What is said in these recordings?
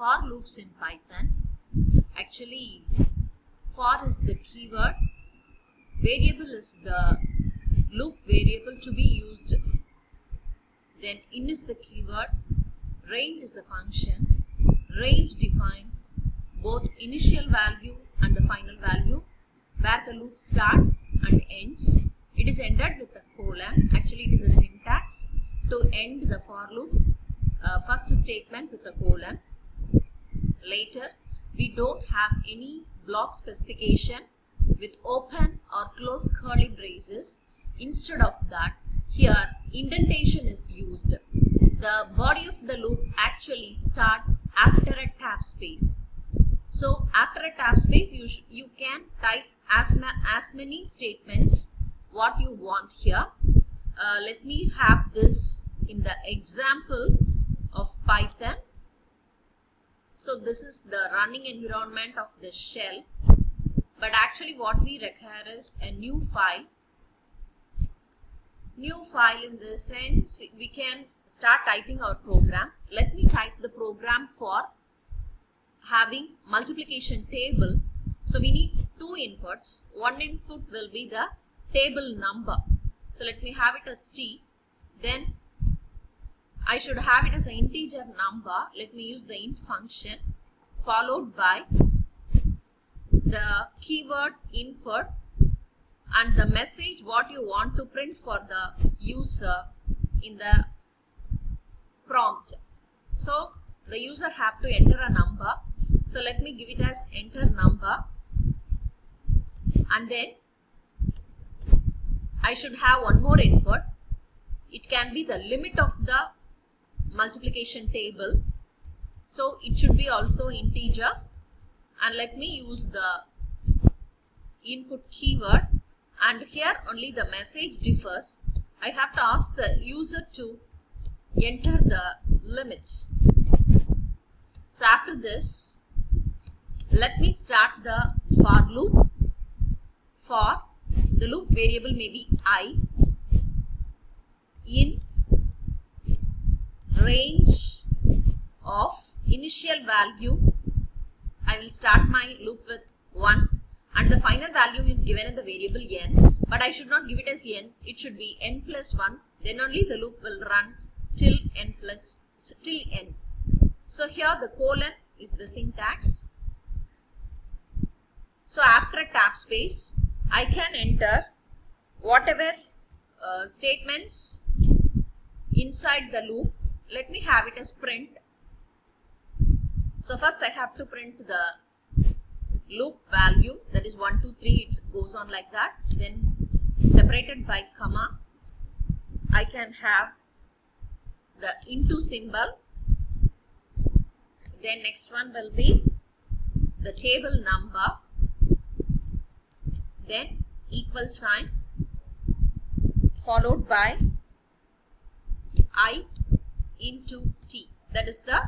for loops in Python. Actually, for is the keyword, variable is the loop variable to be used, then in is the keyword, range is a function. Range defines both initial value and the final value where the loop starts and ends. It is ended with a colon. Actually, it is a syntax to end the for loop. First statement with a colon. Later, we don't have any block specification with open or close curly braces. Instead of that, here indentation is used. The body of the loop actually starts after a tab space. So after a tab space, you can type as many statements what you want here. Let me have this in the example of Python. So this is the running environment of the shell, but actually what we require is a new file. New file in the sense we can start typing our program. Let me type the program for having multiplication table. So we need two inputs. One input will be the table number. So let me have it as t. Then I should have it as an integer number. Let me use the int function followed by the keyword input and the message what you want to print for the user in the prompt. So the user have to enter a number. So let me give it as enter number, and then I should have one more input. It can be the limit of the multiplication table. So it should be also integer, and let me use the input keyword, and here only the message differs. I have to ask the user to enter the limit. So after this, let me start the for loop. For the loop variable may be I in range of initial value. I will start my loop with 1 and the final value is given in the variable n, but I should not give it as n, it should be n plus 1, then only the loop will run till n. So here the colon is the syntax. So after a tab space, I can enter whatever statements inside the loop. Let me have it as print. So first I have to print the loop value, that is 1, 2, 3, it goes on like that. Then separated by comma, I can have the into symbol. Then next one will be the table number, then equal sign followed by I into t, that is the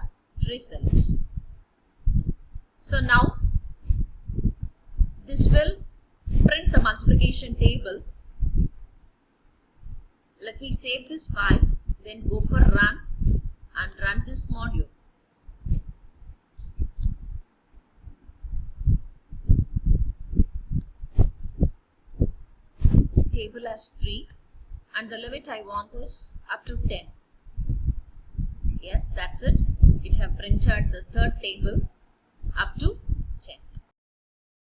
result. So now this will print the multiplication table. Let me save this file, then go for run and run this module. Table as 3 and the limit I want is up to 10. Yes, that's it. It have printed the third table up to